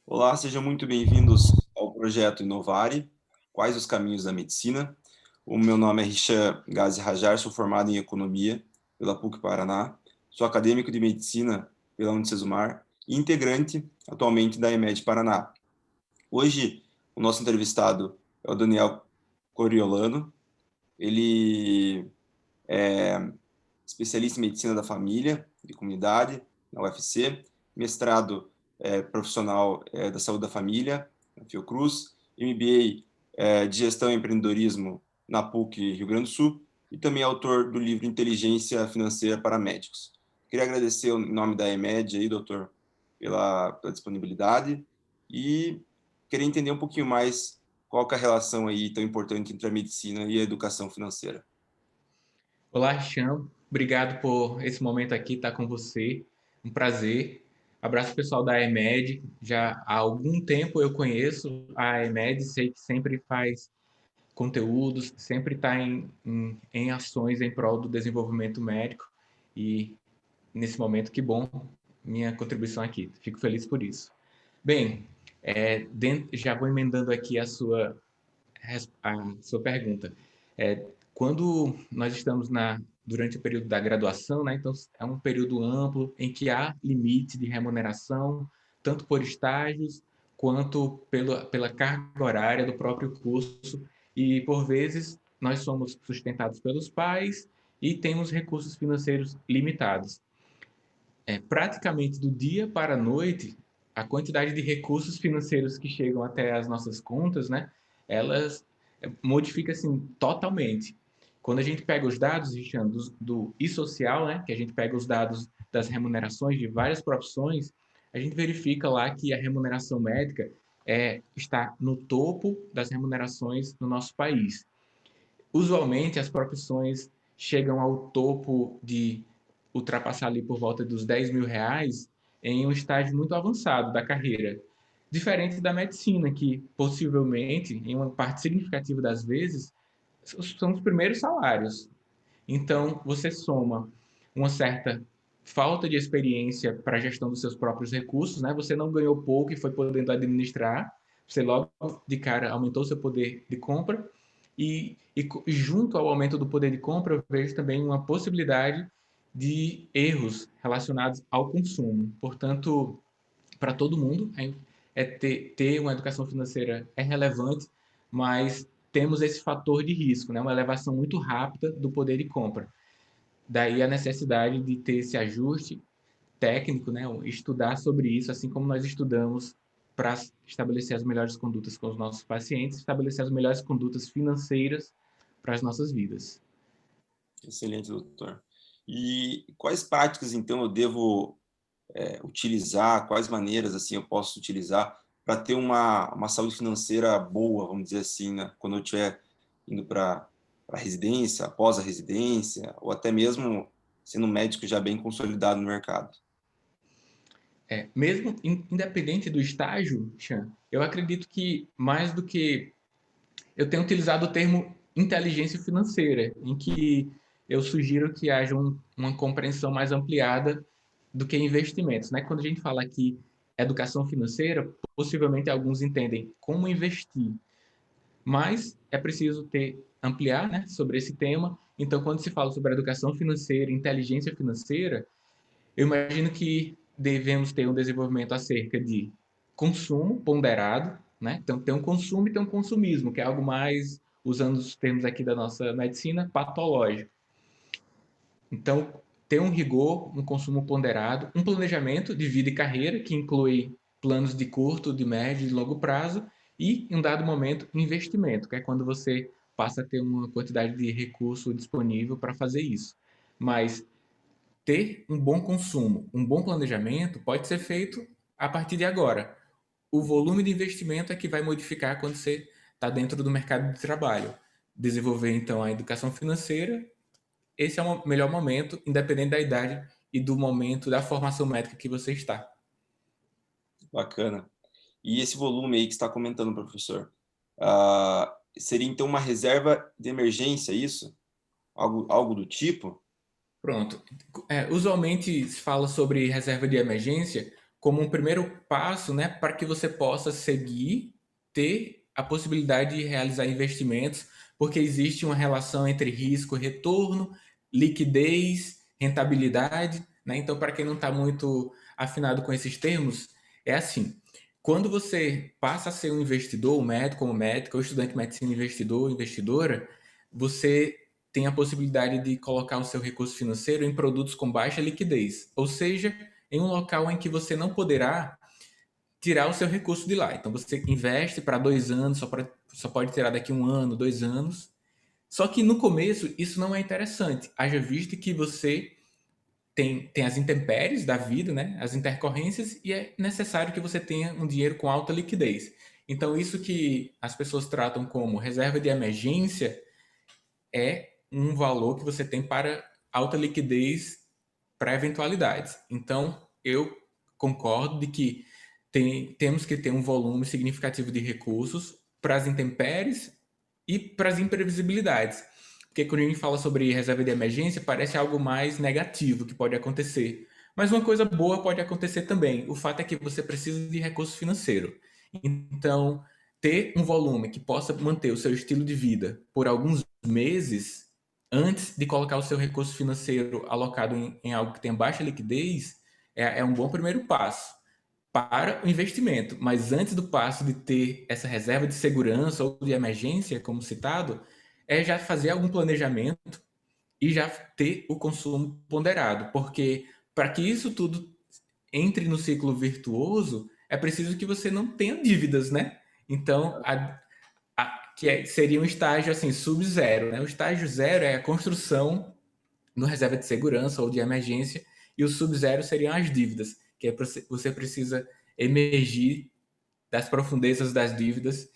Olá, sejam muito bem-vindos ao projeto Inovare, Quais os Caminhos da Medicina. O meu nome é Richard Gazi Rajar, sou formado em Economia pela PUC Paraná, sou acadêmico de Medicina pela Unicesumar e integrante atualmente da EMED Paraná. Hoje, o nosso entrevistado é o Daniel Coriolano, ele é especialista em Medicina da Família e Comunidade na UFC, mestrado profissional da Saúde da Família, na Fiocruz, MBA de Gestão e Empreendedorismo na PUC Rio Grande do Sul e também autor do livro Inteligência Financeira para Médicos. Queria agradecer em nome da EMED aí, doutor, pela disponibilidade e queria entender um pouquinho mais qual que é a relação aí tão importante entre a medicina e a educação financeira. Olá, Cham. Obrigado por esse momento aqui estar com você. Um prazer. Abraço pessoal da EMED. Já há algum tempo eu conheço a EMED, sei que sempre faz conteúdos, sempre está em ações em prol do desenvolvimento médico. E nesse momento, que bom minha contribuição aqui. Fico feliz por isso. Bem, já vou emendando aqui a sua pergunta. É, quando nós estamos durante o período da graduação, né, então é um período amplo em que há limite de remuneração, tanto por estágios quanto pela carga horária do próprio curso, e por vezes nós somos sustentados pelos pais e temos recursos financeiros limitados. Praticamente do dia para a noite, a quantidade de recursos financeiros que chegam até as nossas contas, né, elas modifica assim totalmente. Quando a gente pega os dados, Richard, do e-social, né, que a gente pega os dados das remunerações de várias profissões, a gente verifica lá que a remuneração médica está no topo das remunerações no nosso país. Usualmente, as profissões chegam ao topo de ultrapassar ali por volta dos R$ 10.000 em um estágio muito avançado da carreira. Diferente da medicina, que possivelmente, em uma parte significativa das vezes, são os primeiros salários. Então, você soma uma certa falta de experiência para a gestão dos seus próprios recursos, né? Você não ganhou pouco e foi podendo administrar, você logo de cara aumentou seu poder de compra e junto ao aumento do poder de compra, eu vejo também uma possibilidade de erros relacionados ao consumo. Portanto, para todo mundo, ter uma educação financeira é relevante, mas temos esse fator de risco, né? Uma elevação muito rápida do poder de compra. Daí a necessidade de ter esse ajuste técnico, né? Estudar sobre isso, assim como nós estudamos para estabelecer as melhores condutas com os nossos pacientes, estabelecer as melhores condutas financeiras para as nossas vidas. Excelente, doutor. E quais práticas, então, eu devo utilizar, quais maneiras assim eu posso utilizar para ter uma saúde financeira boa, vamos dizer assim, né? Quando eu estiver indo para a residência, após a residência, ou até mesmo sendo um médico já bem consolidado no mercado. Mesmo independente do estágio, Chan, eu acredito que mais do que eu tenho utilizado o termo inteligência financeira, em que eu sugiro que haja uma compreensão mais ampliada do que investimentos, né? Quando a gente fala aqui educação financeira, possivelmente alguns entendem como investir, mas é preciso ampliar, né, sobre esse tema. Então, quando se fala sobre educação financeira, inteligência financeira, eu imagino que devemos ter um desenvolvimento acerca de consumo ponderado, né? Então, tem um consumo e tem um consumismo, que é algo mais, usando os termos aqui da nossa medicina, patológico. Então, ter um rigor, um consumo ponderado, um planejamento de vida e carreira, que inclui planos de curto, de médio e de longo prazo, e, em um dado momento, investimento, que é quando você passa a ter uma quantidade de recurso disponível para fazer isso. Mas ter um bom consumo, um bom planejamento pode ser feito a partir de agora. O volume de investimento é que vai modificar quando você está dentro do mercado de trabalho. Desenvolver, então, a educação financeira, esse é o melhor momento, independente da idade e do momento da formação médica que você está. Bacana. E esse volume aí que está comentando, professor, seria então uma reserva de emergência, isso? Algo do tipo? Pronto. Usualmente se fala sobre reserva de emergência como um primeiro passo, né, para que você possa seguir, ter a possibilidade de realizar investimentos, porque existe uma relação entre risco e retorno, liquidez, rentabilidade, né? Então, para quem não está muito afinado com esses termos, é assim: quando você passa a ser um investidor, um médico como médico, ou estudante de medicina investidor, investidora, você tem a possibilidade de colocar o seu recurso financeiro em produtos com baixa liquidez, ou seja, em um local em que você não poderá tirar o seu recurso de lá. Então você investe para 2 anos, só pode tirar daqui 1 ano, 2 anos. Só que no começo isso não é interessante, haja visto que você tem as intempéries da vida, né? As intercorrências, e é necessário que você tenha um dinheiro com alta liquidez. Então, isso que as pessoas tratam como reserva de emergência é um valor que você tem para alta liquidez para eventualidades. Então, eu concordo de que temos que ter um volume significativo de recursos para as intempéries e para as imprevisibilidades. Porque quando a gente fala sobre reserva de emergência, parece algo mais negativo que pode acontecer. Mas uma coisa boa pode acontecer também. O fato é que você precisa de recurso financeiro. Então, ter um volume que possa manter o seu estilo de vida por alguns meses, antes de colocar o seu recurso financeiro alocado em algo que tenha baixa liquidez, é um bom primeiro passo para o investimento. Mas antes do passo de ter essa reserva de segurança ou de emergência, como citado, é já fazer algum planejamento e já ter o consumo ponderado, porque para que isso tudo entre no ciclo virtuoso, é preciso que você não tenha dívidas, né? Então, seria um estágio assim, sub-zero, né? O estágio zero é a construção no reserva de segurança ou de emergência, e o sub-zero seriam as dívidas, que é você precisa emergir das profundezas das dívidas,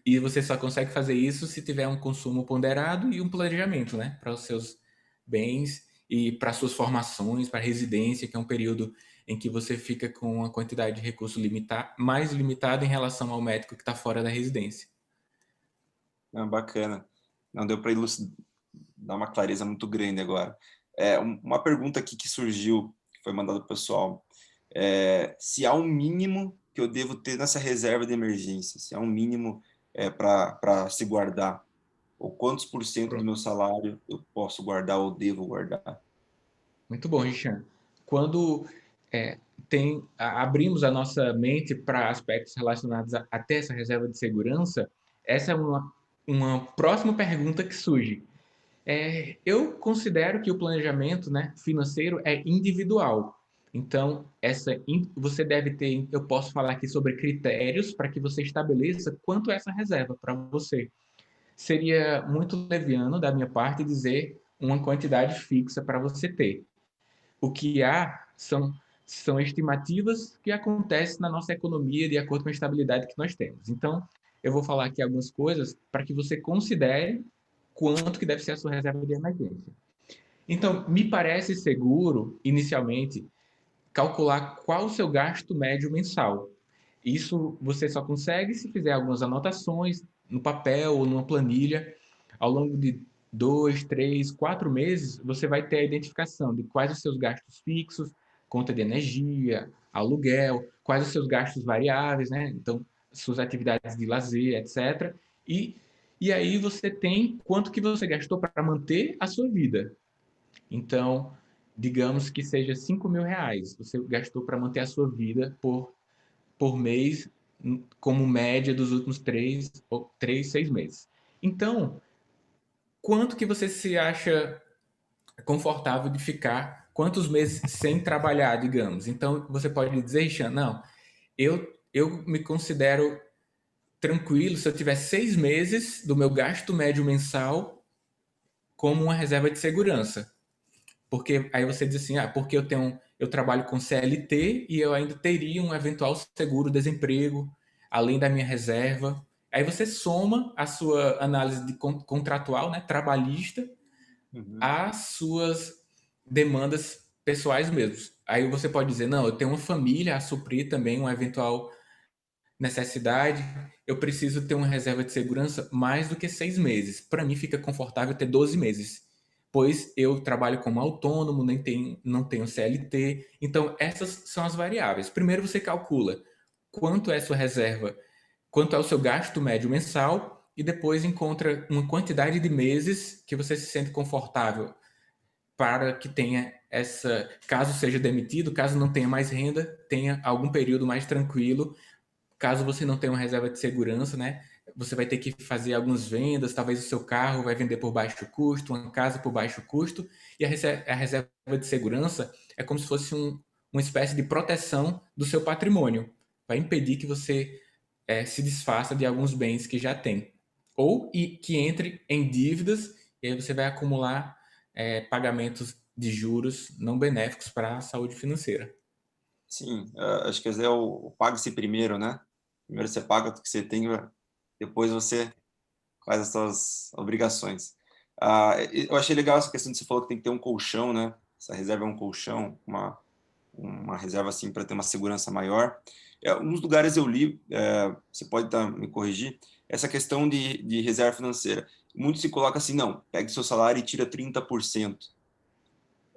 e você só consegue fazer isso se tiver um consumo ponderado e um planejamento, né? Para os seus bens e para suas formações, para a residência, que é um período em que você fica com uma quantidade de recurso mais limitada em relação ao médico que está fora da residência. Bacana. Não deu para dar uma clareza muito grande agora. Uma pergunta aqui que surgiu, que foi mandada para o pessoal, se há um mínimo que eu devo ter nessa reserva de emergência, se há um mínimo para se guardar, ou quantos por cento do Pronto. meu salário eu posso guardar ou devo guardar? Muito bom, Richard. Quando abrimos a nossa mente para aspectos relacionados até essa reserva de segurança, essa é uma próxima pergunta que surge. Eu considero que o planejamento, né, financeiro é individual. Então, você deve ter, eu posso falar aqui sobre critérios para que você estabeleça quanto é essa reserva para você. Seria muito leviano da minha parte dizer uma quantidade fixa para você ter. O que há são estimativas que acontecem na nossa economia de acordo com a estabilidade que nós temos. Então, eu vou falar aqui algumas coisas para que você considere quanto que deve ser a sua reserva de emergência. Então, me parece seguro, inicialmente, calcular qual o seu gasto médio mensal. Isso você só consegue se fizer algumas anotações no papel ou numa planilha. Ao longo de 2, 3, 4 meses, você vai ter a identificação de quais os seus gastos fixos, conta de energia, aluguel, quais os seus gastos variáveis, né? Então, suas atividades de lazer, etc. E, e aí você tem quanto que você gastou para manter a sua vida. Então, digamos que seja R$ 5.000. Você gastou para manter a sua vida por mês, como média dos últimos 6 meses. Então, quanto que você se acha confortável de ficar? Quantos meses sem trabalhar, digamos? Então, você pode dizer, Xan, não, eu me considero tranquilo se eu tiver 6 meses do meu gasto médio mensal como uma reserva de segurança. Porque aí você diz assim, porque eu trabalho com CLT e eu ainda teria um eventual seguro-desemprego, além da minha reserva. Aí você soma a sua análise contratual, né, trabalhista, às suas demandas pessoais mesmo. Aí você pode dizer, não, eu tenho uma família a suprir também uma eventual necessidade, eu preciso ter uma reserva de segurança mais do que 6 meses. Para mim fica confortável ter 12 meses. pois eu trabalho como autônomo, não tenho CLT. Então, essas são as variáveis. Primeiro, você calcula quanto é a sua reserva, quanto é o seu gasto médio mensal, e depois encontra uma quantidade de meses que você se sente confortável para que tenha essa, caso seja demitido, caso não tenha mais renda, tenha algum período mais tranquilo. Caso você não tenha uma reserva de segurança, né? Você vai ter que fazer algumas vendas, talvez o seu carro vai vender por baixo custo, uma casa por baixo custo, e a reserva de segurança é como se fosse uma espécie de proteção do seu patrimônio. Vai impedir que você se desfaça de alguns bens que já tem. Ou que entre em dívidas, e aí você vai acumular pagamentos de juros não benéficos para a saúde financeira. Sim, acho que é o pague-se primeiro, né? Primeiro você paga o que você tem, depois você faz as suas obrigações. Eu achei legal essa questão de você falou que tem que ter um colchão, né? Essa reserva é um colchão, uma reserva assim para ter uma segurança maior. Alguns lugares eu li, você pode me corrigir, essa questão de reserva financeira. Muito se coloca assim, não, pegue seu salário e tira 30%.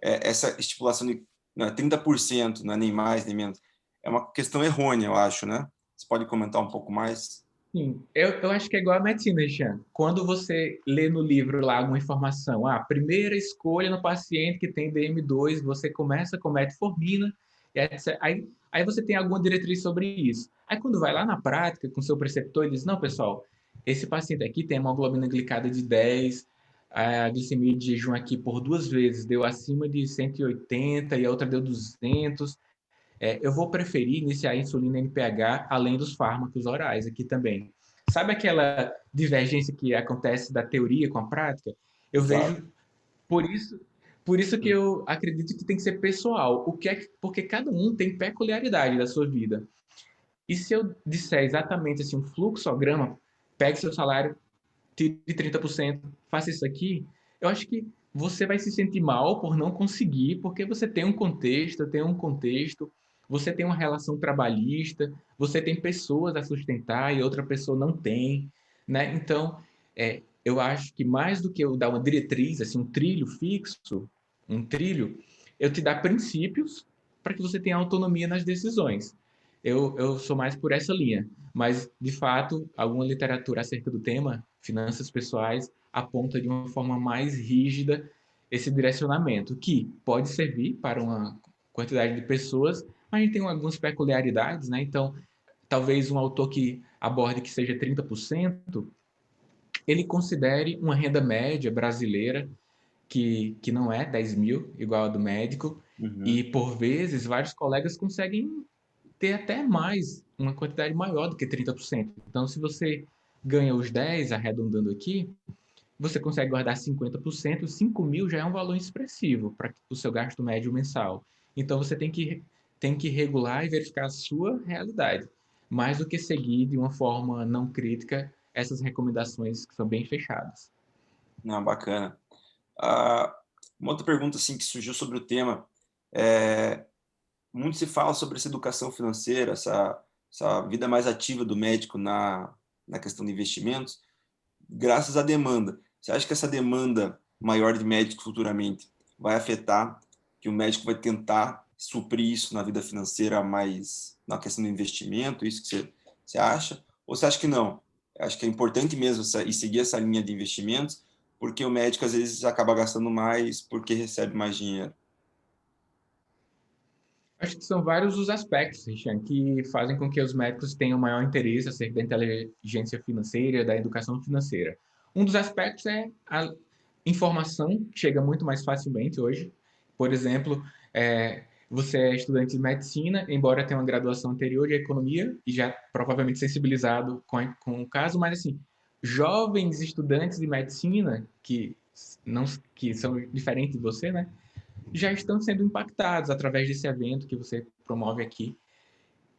Essa estipulação de não, 30%, não é nem mais nem menos, é uma questão errônea, eu acho, né? Você pode comentar um pouco mais? Sim, eu acho que é igual a medicina, Jean. Quando você lê no livro lá alguma informação, primeira escolha no paciente que tem DM2, você começa com metformina, e etc. Aí você tem alguma diretriz sobre isso. Aí quando vai lá na prática, com o seu preceptor, ele diz, não, pessoal, esse paciente aqui tem hemoglobina glicada de 10, a glicemia de jejum aqui por 2 vezes deu acima de 180 e a outra deu 200. Eu vou preferir iniciar a insulina NPH além dos fármacos orais aqui também. Sabe aquela divergência que acontece da teoria com a prática? Eu Exato. vejo por isso que eu acredito que tem que ser pessoal. Porque cada um tem peculiaridade da sua vida. E se eu disser exatamente assim, um fluxograma, pegue seu salário, tire 30%, faça isso aqui, eu acho que você vai se sentir mal por não conseguir, porque você tem um contexto, você tem uma relação trabalhista, você tem pessoas a sustentar e outra pessoa não tem, né? Então, eu acho que mais do que eu dar uma diretriz, assim, um trilho fixo, um trilho, eu te dar princípios para que você tenha autonomia nas decisões. Eu sou mais por essa linha. Mas, de fato, alguma literatura acerca do tema, finanças pessoais, aponta de uma forma mais rígida esse direcionamento, que pode servir para uma quantidade de pessoas, mas a gente tem algumas peculiaridades, né? Então, talvez um autor que aborde que seja 30%, ele considere uma renda média brasileira que não é 10 mil, igual a do médico, e Uhum. por vezes vários colegas conseguem ter até mais, uma quantidade maior do que 30%. Então, se você ganha os 10, arredondando aqui, você consegue guardar 50%, 5 mil já é um valor expressivo para o seu gasto médio mensal. Então, você tem que regular e verificar a sua realidade, mais do que seguir de uma forma não crítica essas recomendações que são bem fechadas. Não, bacana. Ah, uma outra pergunta assim que surgiu sobre o tema, é, muito se fala sobre essa educação financeira, essa vida mais ativa do médico na questão de investimentos, graças à demanda. Você acha que essa demanda maior de médicos futuramente vai afetar, que o médico vai tentar suprir isso na vida financeira, mais na questão do investimento, isso que você acha? Ou você acha que não? Acho que é importante mesmo e seguir essa linha de investimentos, porque o médico às vezes acaba gastando mais porque recebe mais dinheiro. Acho que são vários os aspectos, Richard, que fazem com que os médicos tenham maior interesse acerca da inteligência financeira, da educação financeira. Um dos aspectos é a informação, que chega muito mais facilmente hoje. Por exemplo, você é estudante de medicina, embora tenha uma graduação anterior de economia e já provavelmente sensibilizado com o caso, mas assim, jovens estudantes de medicina não, que são diferentes de você, né? Já estão sendo impactados através desse evento que você promove aqui.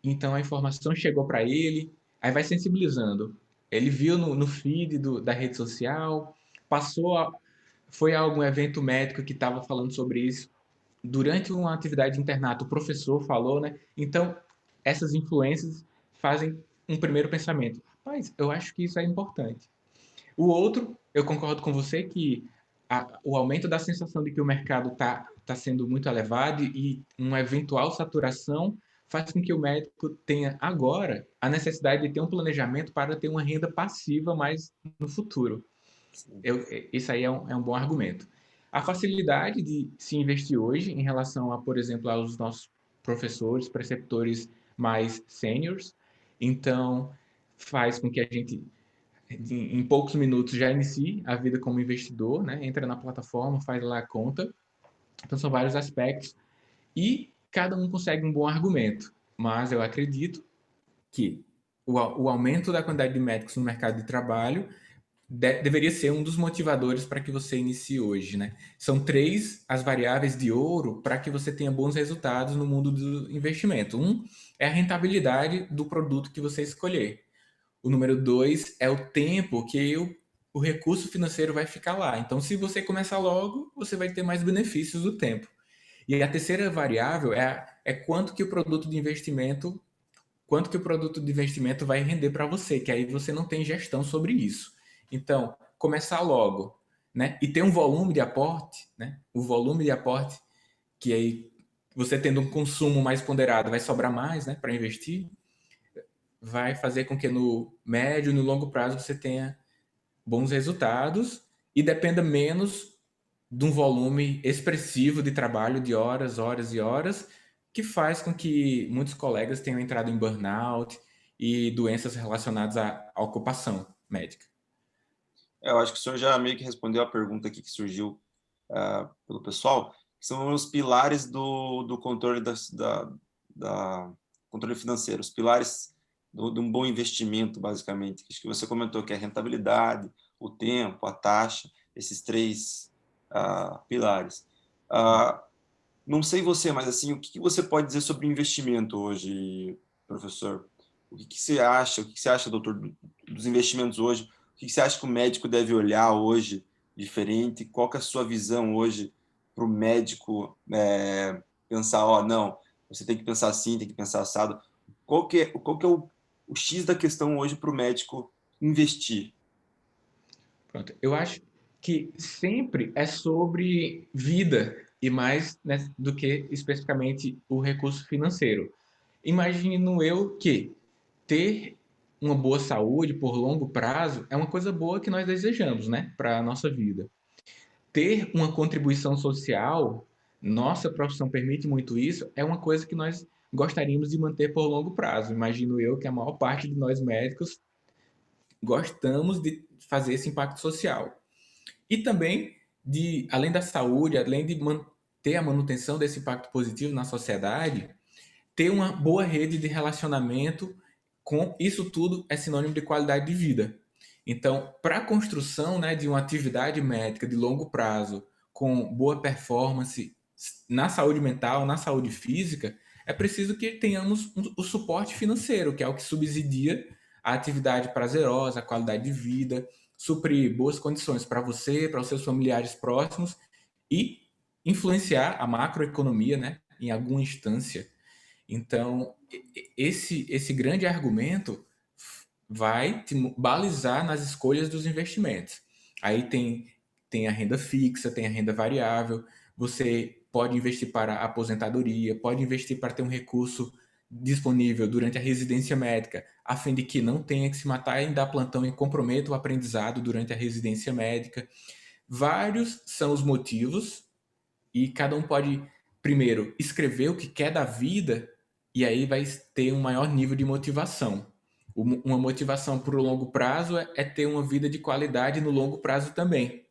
Então a informação chegou para ele, aí vai sensibilizando. Ele viu no feed da rede social, foi a algum evento médico que estava falando sobre isso. Durante uma atividade de internato, o professor falou, né? Então, essas influências fazem um primeiro pensamento. Rapaz, eu acho que isso é importante. O outro, eu concordo com você que o aumento da sensação de que o mercado tá sendo muito elevado e uma eventual saturação faz com que o médico tenha agora a necessidade de ter um planejamento para ter uma renda passiva mais no futuro. Isso aí é um bom argumento. A facilidade de se investir hoje em relação a, por exemplo, aos nossos professores, preceptores mais sêniores, então faz com que a gente em poucos minutos já inicie a vida como investidor, né? Entra na plataforma, faz lá a conta. Então são vários aspectos e cada um consegue um bom argumento. Mas eu acredito que o aumento da quantidade de médicos no mercado de trabalho deveria ser um dos motivadores para que você inicie hoje, né? São três as variáveis de ouro para que você tenha bons resultados no mundo do investimento. Um é a rentabilidade do produto que você escolher. O número dois é o tempo que o recurso financeiro vai ficar lá. Então, se você começar logo, você vai ter mais benefícios do tempo. E a terceira variável é quanto que o produto de investimento vai render para você, que aí você não tem gestão sobre isso. Então, começar logo, né? E ter um volume de aporte, né? O volume de aporte que aí você tendo um consumo mais ponderado vai sobrar mais, né, para investir, vai fazer com que no médio e no longo prazo você tenha bons resultados e dependa menos de um volume expressivo de trabalho de horas, horas e horas, que faz com que muitos colegas tenham entrado em burnout e doenças relacionadas à ocupação médica. Eu acho que o senhor já meio que respondeu a pergunta aqui que surgiu pelo pessoal, que são os pilares do controle da controle financeiro, os pilares de um bom investimento, basicamente. Acho que você comentou que é a rentabilidade, o tempo, a taxa, esses três pilares. Não sei você, mas assim, o que você pode dizer sobre investimento hoje, professor? O que você acha? O que você acha, doutor, dos investimentos hoje? O que você acha que o médico deve olhar hoje diferente? Qual que é a sua visão hoje para o médico pensar, não, você tem que pensar assim, tem que pensar assado. Qual que é o X da questão hoje para o médico investir? Pronto. Eu acho que sempre é sobre vida e mais, né, do que especificamente o recurso financeiro. Imagino eu que ter uma boa saúde por longo prazo é uma coisa boa que nós desejamos, né, para a nossa vida. Ter uma contribuição social, nossa profissão permite muito isso, é uma coisa que nós gostaríamos de manter por longo prazo. Imagino eu que a maior parte de nós médicos gostamos de fazer esse impacto social. E também, além da saúde, além de manter a manutenção desse impacto positivo na sociedade, ter uma boa rede de relacionamento com isso tudo é sinônimo de qualidade de vida. Então, para a construção, né, de uma atividade médica de longo prazo, com boa performance na saúde mental, na saúde física, é preciso que tenhamos o suporte financeiro, que é o que subsidia a atividade prazerosa, a qualidade de vida, suprir boas condições para você, para os seus familiares próximos e influenciar a macroeconomia, né, em alguma instância. Então, esse grande argumento vai te balizar nas escolhas dos investimentos. Aí tem a renda fixa, tem a renda variável, você pode investir para a aposentadoria, pode investir para ter um recurso disponível durante a residência médica, a fim de que não tenha que se matar em dar plantão e comprometa o aprendizado durante a residência médica. Vários são os motivos e cada um pode, primeiro, escrever o que quer da vida e aí vai ter um maior nível de motivação. Uma motivação para o longo prazo é ter uma vida de qualidade no longo prazo também.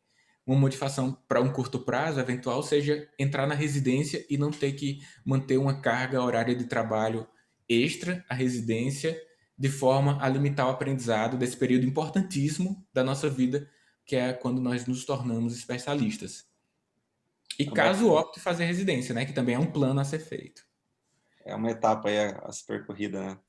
Uma motivação para um curto prazo, eventual, seja entrar na residência e não ter que manter uma carga horária de trabalho extra à residência, de forma a limitar o aprendizado desse período importantíssimo da nossa vida, que é quando nós nos tornamos especialistas. E caso opte fazer residência, né, que também é um plano a ser feito. É uma etapa aí a ser percorrida, né?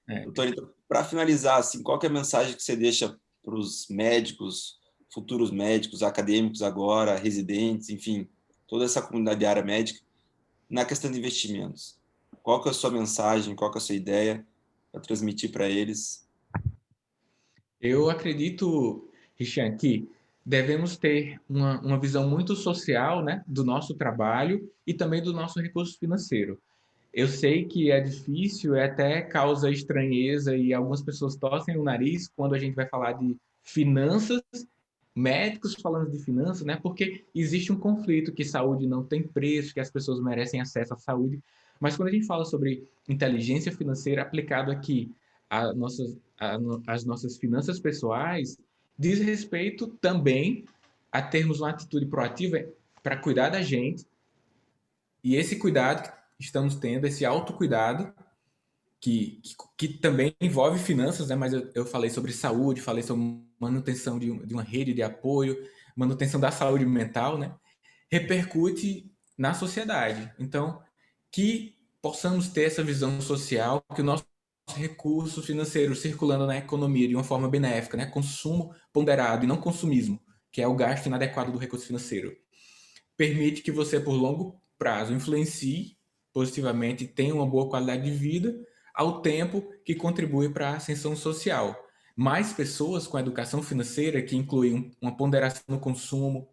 É. Doutor, então, para finalizar, assim, qual que é a mensagem que você deixa para os médicos, futuros médicos, acadêmicos agora, residentes, enfim, toda essa comunidade área médica, na questão de investimentos? Qual que é a sua mensagem, qual que é a sua ideia para transmitir para eles? Eu acredito, Richan, que devemos ter uma visão muito social, né, do nosso trabalho e também do nosso recurso financeiro. Eu sei que é difícil, é até causa estranheza e algumas pessoas torcem o nariz quando a gente vai falar de finanças, médicos falando de finanças, né? Porque existe um conflito que saúde não tem preço, que as pessoas merecem acesso à saúde. Mas quando a gente fala sobre inteligência financeira aplicado aqui às nossas finanças pessoais, diz respeito também a termos uma atitude proativa para cuidar da gente. E esse cuidado que estamos tendo, esse autocuidado, que também envolve finanças, né? Mas eu falei sobre saúde, falei sobre manutenção de uma rede de apoio, manutenção da saúde mental, né? Repercute na sociedade. Então, que possamos ter essa visão social, que o nosso recurso financeiro circulando na economia de uma forma benéfica, né? Consumo ponderado e não consumismo, que é o gasto inadequado do recurso financeiro, permite que você, por longo prazo, influencie positivamente e tenha uma boa qualidade de vida, ao tempo que contribui para a ascensão social. Mais pessoas com educação financeira, que inclui uma ponderação no consumo,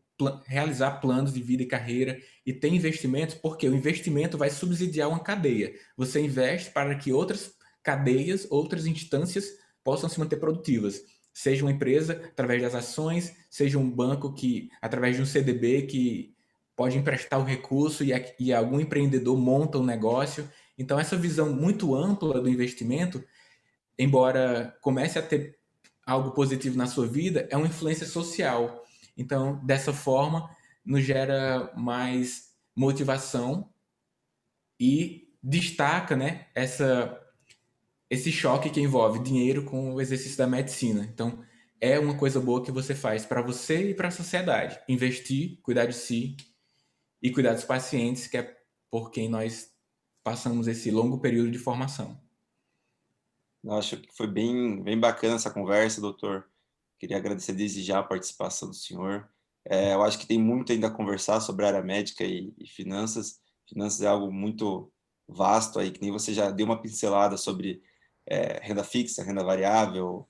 realizar planos de vida e carreira e ter investimentos, porque o investimento vai subsidiar uma cadeia. Você investe para que outras cadeias, outras instâncias possam se manter produtivas. Seja uma empresa através das ações, seja um banco que através de um CDB que pode emprestar o recurso e algum empreendedor monta um negócio. Então, essa visão muito ampla do investimento, embora comece a ter algo positivo na sua vida, é uma influência social. Então, dessa forma, nos gera mais motivação e destaca, né, esse choque que envolve dinheiro com o exercício da medicina. Então, é uma coisa boa que você faz para você e para a sociedade. Investir, cuidar de si e cuidar dos pacientes, que é por quem nós passamos esse longo período de formação. Eu acho que foi bem bacana essa conversa, doutor. Queria agradecer desde já a participação do senhor. Eu acho que tem muito ainda a conversar sobre a área médica e finanças. Finanças é algo muito vasto aí, que nem você já deu uma pincelada sobre renda fixa, renda variável,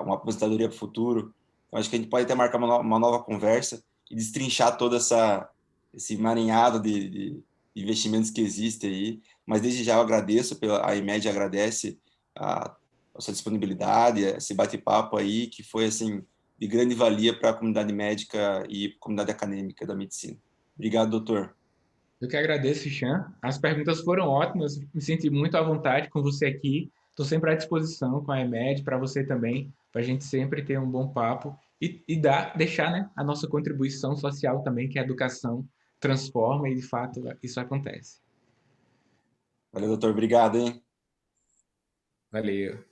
uma aposentadoria para o futuro. Então, acho que a gente pode até marcar uma nova conversa e destrinchar todo esse emaranhado de investimentos que existe aí. Mas desde já eu agradeço, a IMED agradece a, a sua disponibilidade, esse bate-papo aí, que foi assim de grande valia para a comunidade médica e comunidade acadêmica da medicina. Obrigado, doutor. Eu que agradeço, Chan. As perguntas foram ótimas, me senti muito à vontade com você aqui. Estou sempre à disposição com a EMED, para você também, para a gente sempre ter um bom papo e deixar, né, a nossa contribuição social também, que a educação transforma e, de fato, isso acontece. Valeu, doutor. Obrigado, hein? Valeu.